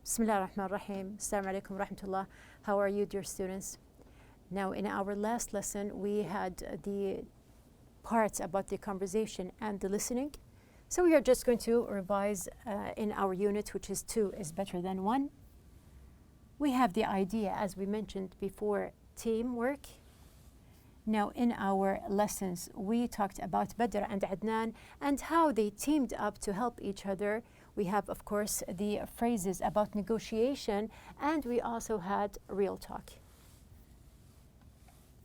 Bismillah ar-Rahman ar-Rahim. Assalamu alaikum wa rahmatullah. How are you, dear students? Now, in our last lesson, we had the parts about the conversation and the listening. So we are just going to revise in our unit, which is 2 is better than 1. We have the idea, as we mentioned before, teamwork. Now, in our lessons, we talked about Badr and Adnan and how they teamed up to help each other. We have, of course, the phrases about negotiation, and we also had real talk.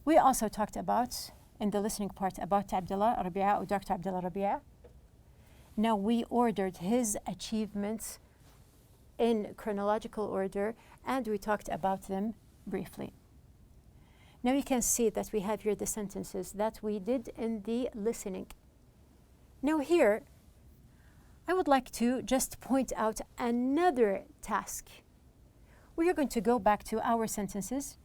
We also talked about, in the listening part, about Abdullah Rabi'a or Dr. Abdullah Rabi'a. Now, we ordered his achievements in chronological order, and we talked about them briefly. Now, you can see that we have here the sentences that we did in the listening. Now, here, I would like to just point out another task. We are going to go back to our sentences.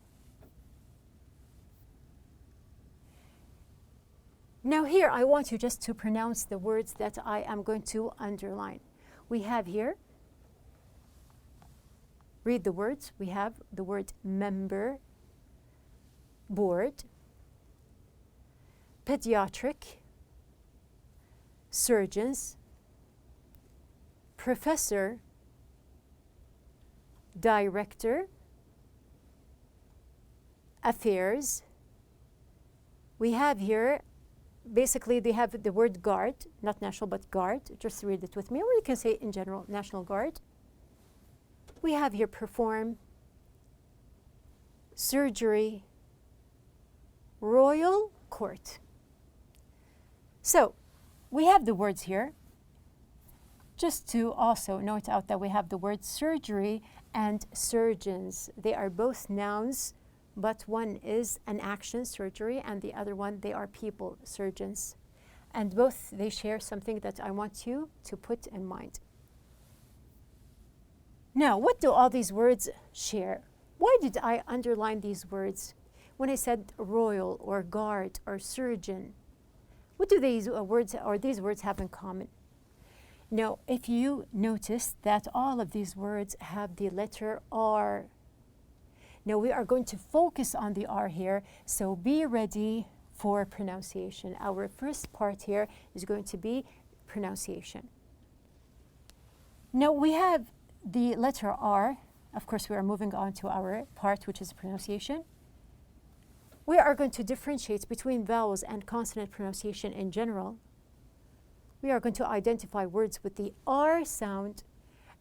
Now here, I want you just to pronounce the words that I am going to underline. We have here, read the words. We have the word member, board, pediatric, surgeons, professor, director, affairs. We have here, basically they have the word guard, not national but guard, just read it with me, or you can say in general, National Guard. We have here perform, surgery, royal court. So we have the words here. Just to also note out that we have the word surgery and surgeons. They are both nouns, but one is an action, surgery, and the other one, they are people, surgeons. And both, they share something that I want you to put in mind. Now, what do all these words share? Why did I underline these words? When I said royal or guard or surgeon, what do these words have in common? Now, if you notice that all of these words have the letter R. Now, we are going to focus on the R here, so be ready for pronunciation. Our first part here is going to be pronunciation. Now, we have the letter R. Of course, we are moving on to our part, which is pronunciation. We are going to differentiate between vowels and consonant pronunciation in general. We are going to identify words with the R sound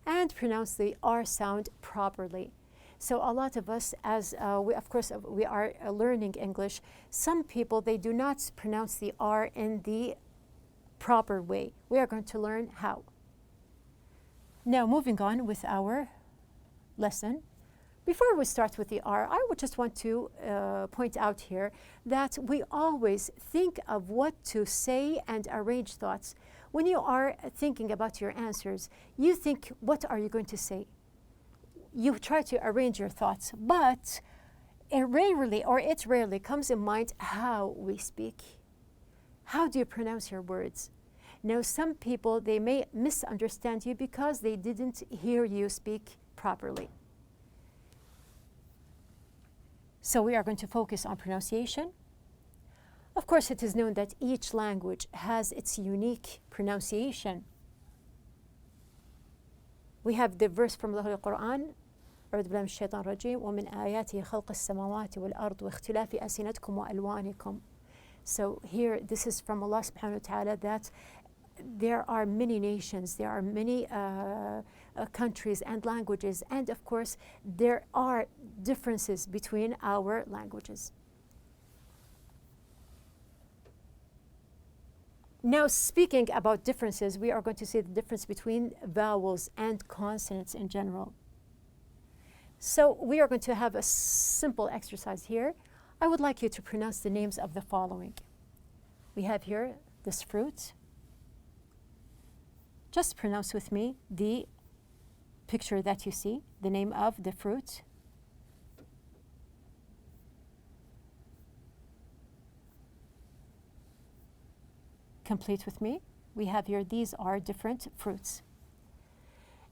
and pronounce the R sound properly. So a lot of us, as we are learning English, some people, they do not pronounce the R in the proper way. We are going to learn how. Now, moving on with our lesson. Before we start with the R, I would just want to point out here that we always think of what to say and arrange thoughts. When you are thinking about your answers, you think, what are you going to say? You try to arrange your thoughts, but it rarely comes in mind how we speak. How do you pronounce your words? Now, some people, they may misunderstand you because they didn't hear you speak properly. So we are going to focus on pronunciation. Of course, it is known that each language has its unique pronunciation. We have the verse from the Holy Quran, أعوذ بالله من الشيطان الرجيم ومن آياته خلق السماوات والأرض واختلاف ألسنتكم وألوانكم. So here, this is from Allah subhanahu wa ta'ala, that there are many nations, there are many countries and languages, and of course, there are differences between our languages. Now, speaking about differences, we are going to see the difference between vowels and consonants in general. So we are going to have a simple exercise here. I would like you to pronounce the names of the following. We have here this fruit. Just pronounce with me the picture that you see, the name of the fruit. Complete with me. We have here, these are different fruits.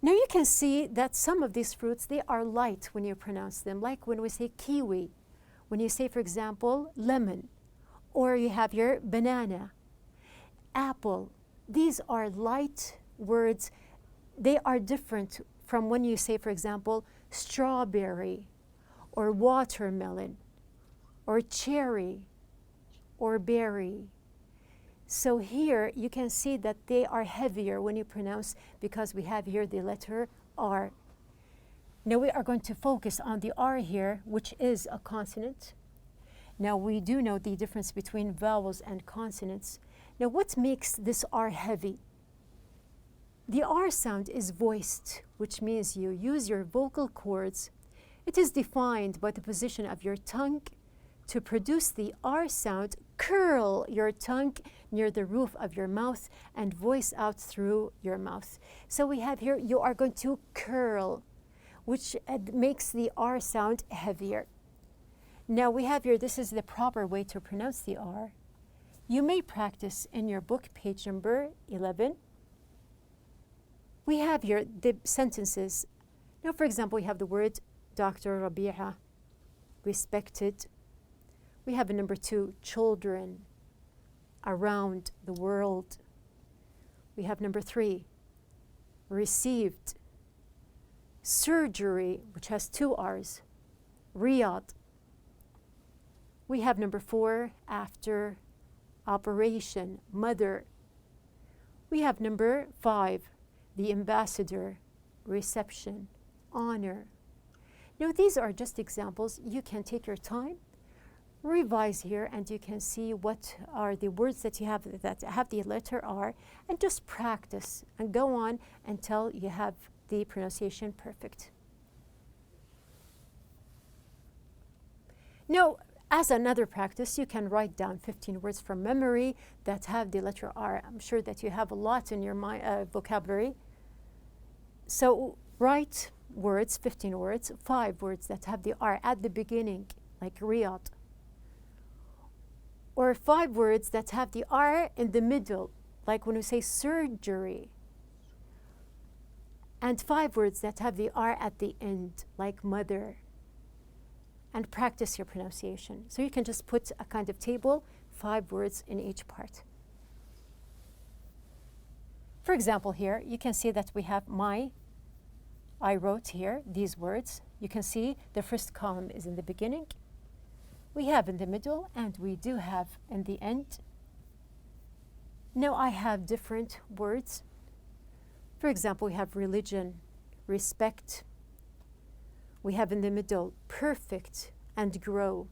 Now you can see that some of these fruits, they are light when you pronounce them, like when we say kiwi, when you say, for example, lemon, or you have your banana, apple. These are light words. They are different from when you say, for example, strawberry, or watermelon, or cherry, or berry. So here you can see that they are heavier when you pronounce, because we have here the letter R. Now we are going to focus on the R here, which is a consonant. Now we do know the difference between vowels and consonants. Now what makes this R heavy? The R sound is voiced, which means you use your vocal cords. It is defined by the position of your tongue. To produce the R sound, curl your tongue near the roof of your mouth and voice out through your mouth. So we have here, you are going to curl, which makes the R sound heavier. Now we have here, this is the proper way to pronounce the R. You may practice in your book, page number 11. We have here the sentences. Now, for example, we have the word Dr. Rabi'a, respected. We have number 2, children, around the world. We have number 3, received, surgery, which has 2 R's, Riyadh. We have number 4, after, operation, mother. We have number 5, the ambassador, reception, honor. Now these are just examples. You can take your time, revise here, and you can see what are the words that you have that have the letter R, and just practice and go on until you have the pronunciation perfect. Now, as another practice, you can write down 15 words from memory that have the letter R. I'm sure that you have a lot in your vocabulary. So write words, 15 words, 5 words that have the R at the beginning, like Riyadh. Or 5 words that have the R in the middle, like when we say surgery. And 5 words that have the R at the end, like mother. And practice your pronunciation. So you can just put a kind of table, 5 words in each part. For example, here, you can see that we have I wrote here these words. You can see the first column is in the beginning. We have in the middle, and we do have in the end. Now I have different words. For example, we have religion, respect. We have in the middle, perfect and grow.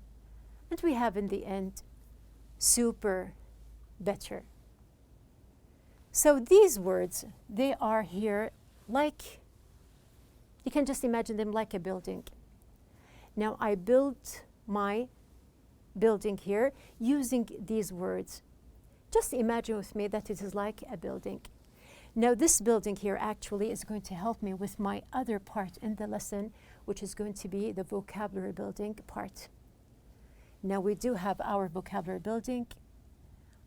And we have in the end, super, better. So these words, they are here like, you can just imagine them like a building. Now I built my building here using these words. Just imagine with me that it is like a building. Now this building here actually is going to help me with my other part in the lesson, which is going to be the vocabulary building part. Now we do have our vocabulary building.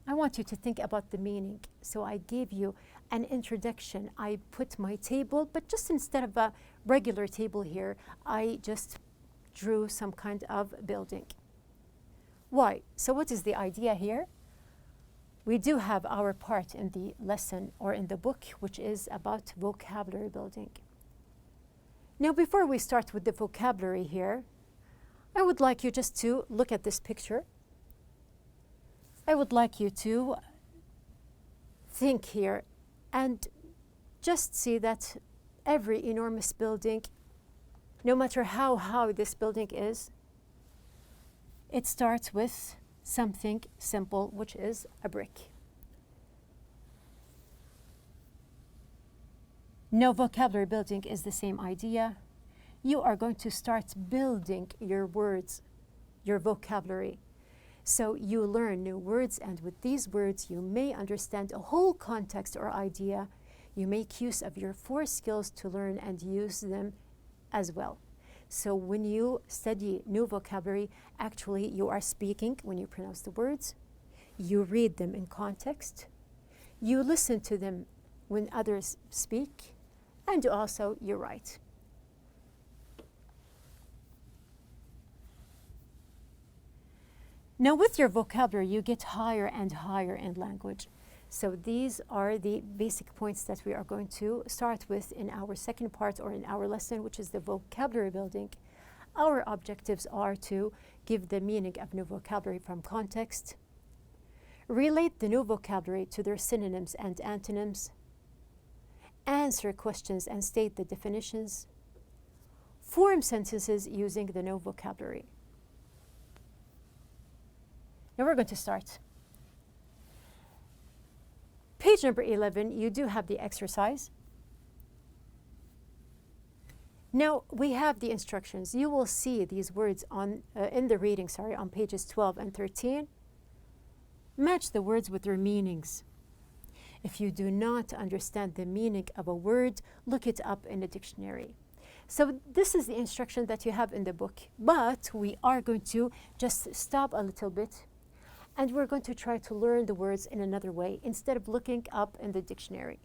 I want you to think about the meaning. So I gave you an introduction. I put my table, but just instead of a regular table here, I just drew some kind of building. Why? So what is the idea here? We do have our part in the lesson or in the book, which is about vocabulary building. Now, before we start with the vocabulary here, I would like you just to look at this picture. I would like you to think here and just see that every enormous building, no matter how high this building is, it starts with something simple, which is a brick. No, vocabulary building is the same idea. You are going to start building your words, your vocabulary. So you learn new words, and with these words, you may understand a whole context or idea. You make use of your 4 skills to learn and use them as well. So when you study new vocabulary, actually you are speaking when you pronounce the words. You read them in context. You listen to them when others speak. and also you write. Now with your vocabulary, you get higher and higher in language. So these are the basic points that we are going to start with in our second part or in our lesson, which is the vocabulary building. Our objectives are to give the meaning of new vocabulary from context, relate the new vocabulary to their synonyms and antonyms, answer questions and state the definitions, form sentences using the new vocabulary. Now we're going to start. Page number 11, you do have the exercise. Now we have the instructions. You will see these words on in the reading, on pages 12 and 13. Match the words with their meanings. If you do not understand the meaning of a word, look it up in a dictionary. So this is the instruction that you have in the book, but we are going to just stop a little bit and we're going to try to learn the words in another way instead of looking up in the dictionary.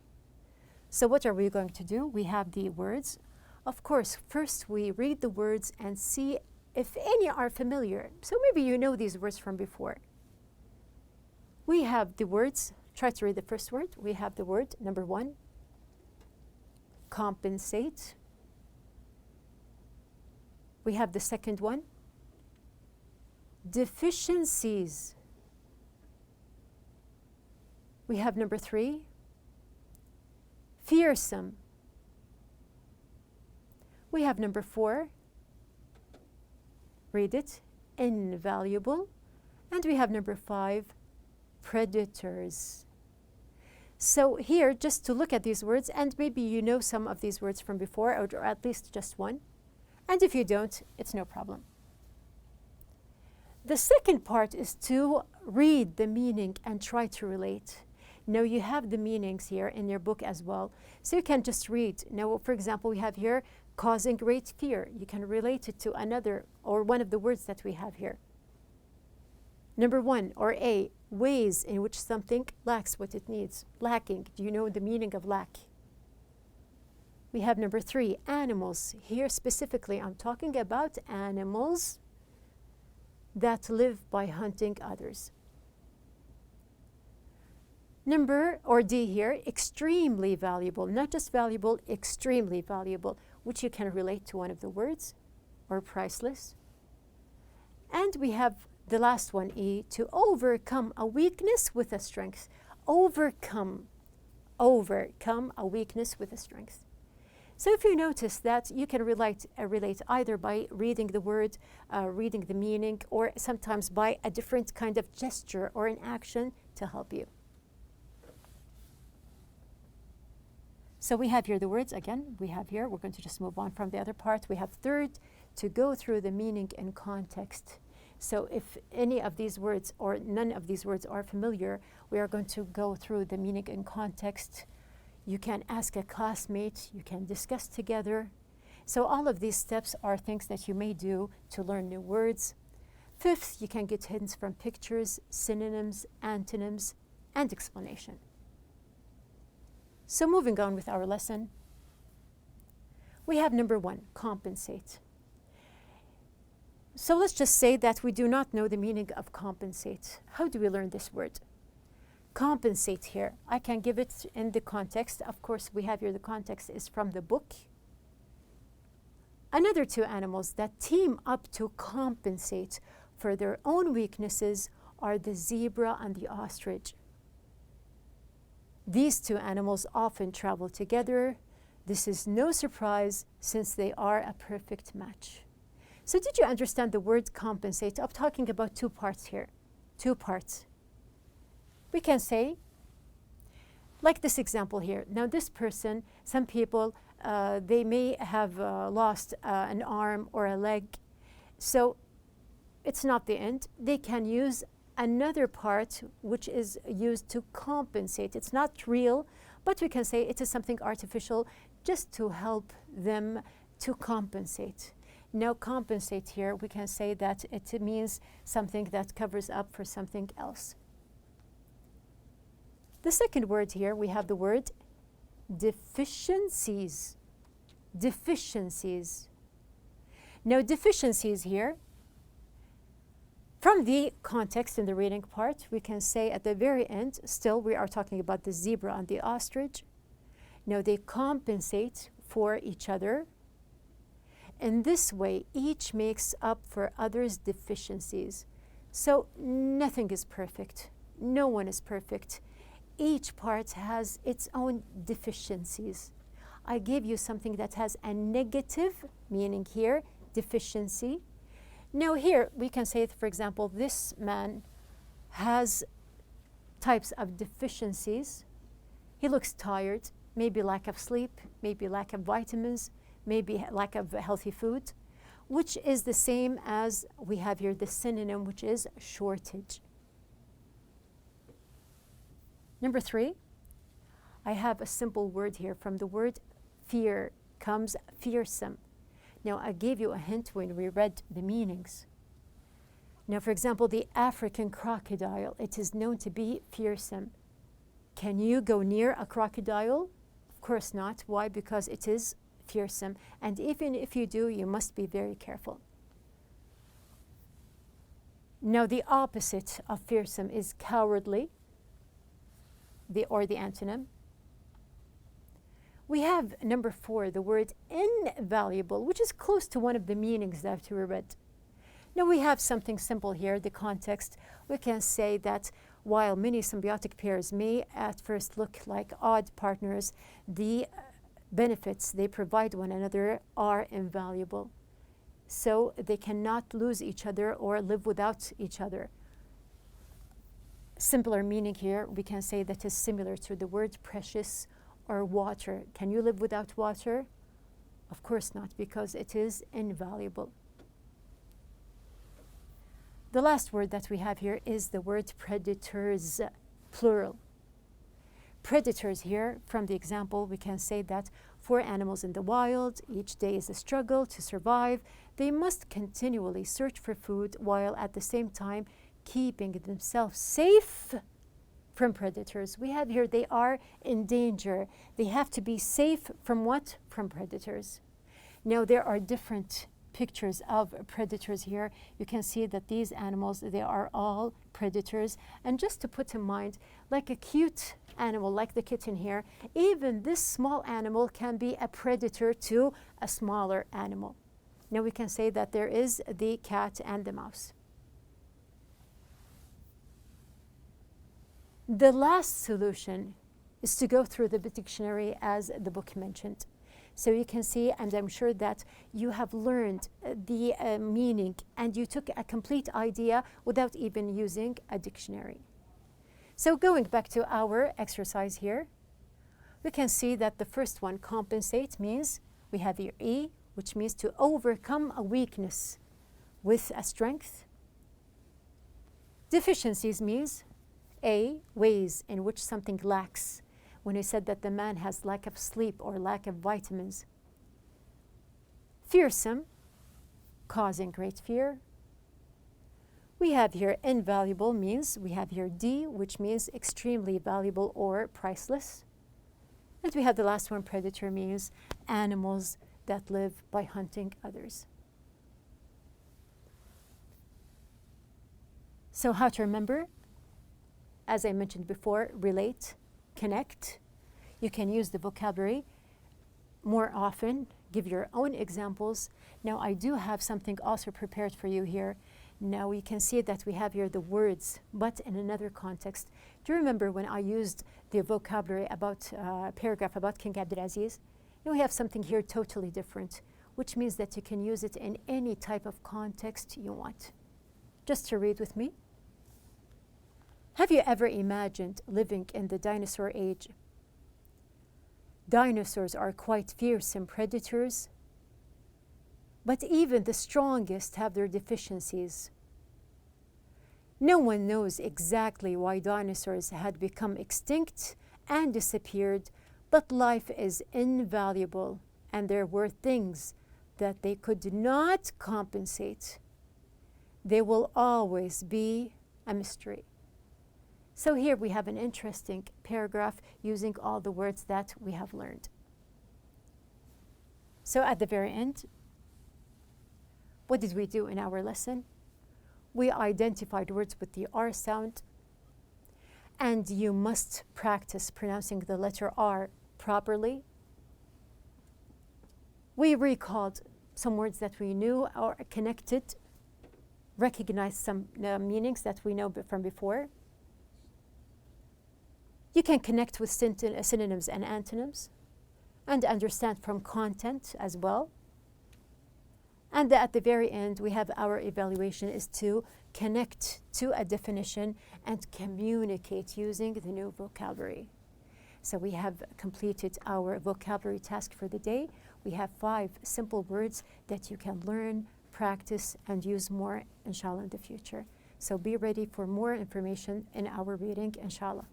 So what are we going to do? We have the words. Of course, first we read the words and see if any are familiar. So maybe you know these words from before. We have the words. Try to read the first word. We have the word number 1, compensate. We have the second one, deficiencies. We have number 3, fearsome. We have number 4, read it, invaluable. And we have number 5, predators. So here, just to look at these words, and maybe you know some of these words from before, or at least just one. And if you don't, it's no problem. The second part is to read the meaning and try to relate. Now you have the meanings here in your book as well, so you can just read. Now, for example, we have here causing great fear. You can relate it to another or one of the words that we have here. Number 1, or A, ways in which something lacks what it needs. Lacking, do you know the meaning of lack? We have number 3, animals. Here specifically, I'm talking about animals that live by hunting others. Number, or D here, extremely valuable. Not just valuable, extremely valuable, which you can relate to one of the words, or priceless. And we have the last one, E, to overcome a weakness with a strength. Overcome a weakness with a strength. So if you notice that, you can relate either by reading the word, reading the meaning, or sometimes by a different kind of gesture or an action to help you. So we have here the words again. We have here, we're going to just move on from the other part. We have third, to go through the meaning in context. So if any of these words or none of these words are familiar, we are going to go through the meaning in context. You can ask a classmate, you can discuss together. So all of these steps are things that you may do to learn new words. Fifth, you can get hints from pictures, synonyms, antonyms, and explanation. So moving on with our lesson, we have number 1, compensate. So let's just say that we do not know the meaning of compensate. How do we learn this word? Compensate here, I can give it in the context. Of course, we have here the context is from the book. Another 2 animals that team up to compensate for their own weaknesses are the zebra and the ostrich. These 2 animals often travel together. This is no surprise since they are a perfect match. So did you understand the word compensate? I'm talking about 2 parts here. 2 parts. We can say, like this example here. Now this person, some people, they may have lost an arm or a leg. So it's not the end. They can use another part which is used to compensate. It's not real, but we can say it is something artificial just to help them to compensate. Now compensate here, we can say that it means something that covers up for something else. The second word here, we have the word deficiencies. Deficiencies. Now, deficiencies here, from the context in the reading part, we can say at the very end, still we are talking about the zebra and the ostrich. Now, they compensate for each other. In this way, each makes up for others' deficiencies. So nothing is perfect. No one is perfect. Each part has its own deficiencies. I gave you something that has a negative meaning here, deficiency. Now here we can say, for example, this man has types of deficiencies. He looks tired, maybe lack of sleep, maybe lack of vitamins, maybe lack of healthy food, which is the same as we have here the synonym, which is shortage. Number 3, I have a simple word here. From the word fear comes fearsome. Now, I gave you a hint when we read the meanings. Now, for example, the African crocodile, it is known to be fearsome. Can you go near a crocodile? Of course not. Why? Because it is fearsome. And even if you do, you must be very careful. Now, the opposite of fearsome is cowardly, or the antonym. We have number 4, the word invaluable, which is close to one of the meanings that we read. Now we have something simple here, the context. We can say that while many symbiotic pairs may at first look like odd partners, the benefits they provide one another are invaluable. So they cannot lose each other or live without each other. Simpler meaning here, we can say that is similar to the word precious or water. Can you live without water? Of course not, because it is invaluable. The last word that we have here is the word predators, plural. Predators here, from the example, we can say that for animals in the wild, each day is a struggle to survive. They must continually search for food while at the same time keeping themselves safe from predators. We have here they are in danger. They have to be safe from what? From predators. Now there are different pictures of predators here. You can see that these animals, they are all predators. And just to put in mind, like a cute animal, like the kitten here, even this small animal can be a predator to a smaller animal. Now we can say that there is the cat and the mouse. The last solution is to go through the dictionary as the book mentioned. So you can see, and I'm sure that you have learned the meaning and you took a complete idea without even using a dictionary. So going back to our exercise here, we can see that the first one, compensate, means we have here E, which means to overcome a weakness with a strength. Deficiencies means A, ways in which something lacks. When we said that the man has lack of sleep or lack of vitamins. Fearsome, causing great fear. We have here invaluable means, we have here D, which means extremely valuable or priceless. And we have the last one, predator, means animals that live by hunting others. So how to remember? As I mentioned before, relate, connect. You can use the vocabulary more often, give your own examples. Now I do have something also prepared for you here. Now we can see that we have here the words, but in another context. Do you remember when I used the vocabulary about paragraph about King Abdulaziz? Now we have something here totally different, which means that you can use it in any type of context you want. Just to read with me. Have you ever imagined living in the dinosaur age? Dinosaurs are quite fearsome predators, but even the strongest have their deficiencies. No one knows exactly why dinosaurs had become extinct and disappeared, but life is invaluable, and there were things that they could not compensate. They will always be a mystery. So here we have an interesting paragraph using all the words that we have learned. So at the very end, what did we do in our lesson? We identified words with the R sound, and you must practice pronouncing the letter R properly. We recalled some words that we knew or connected, recognized some meanings that we know from before. You can connect with synonyms and antonyms and understand from content as well. And at the very end, we have our evaluation is to connect to a definition and communicate using the new vocabulary. So we have completed our vocabulary task for the day. We have 5 simple words that you can learn, practice, and use more, inshallah, in the future. So be ready for more information in our reading, inshallah.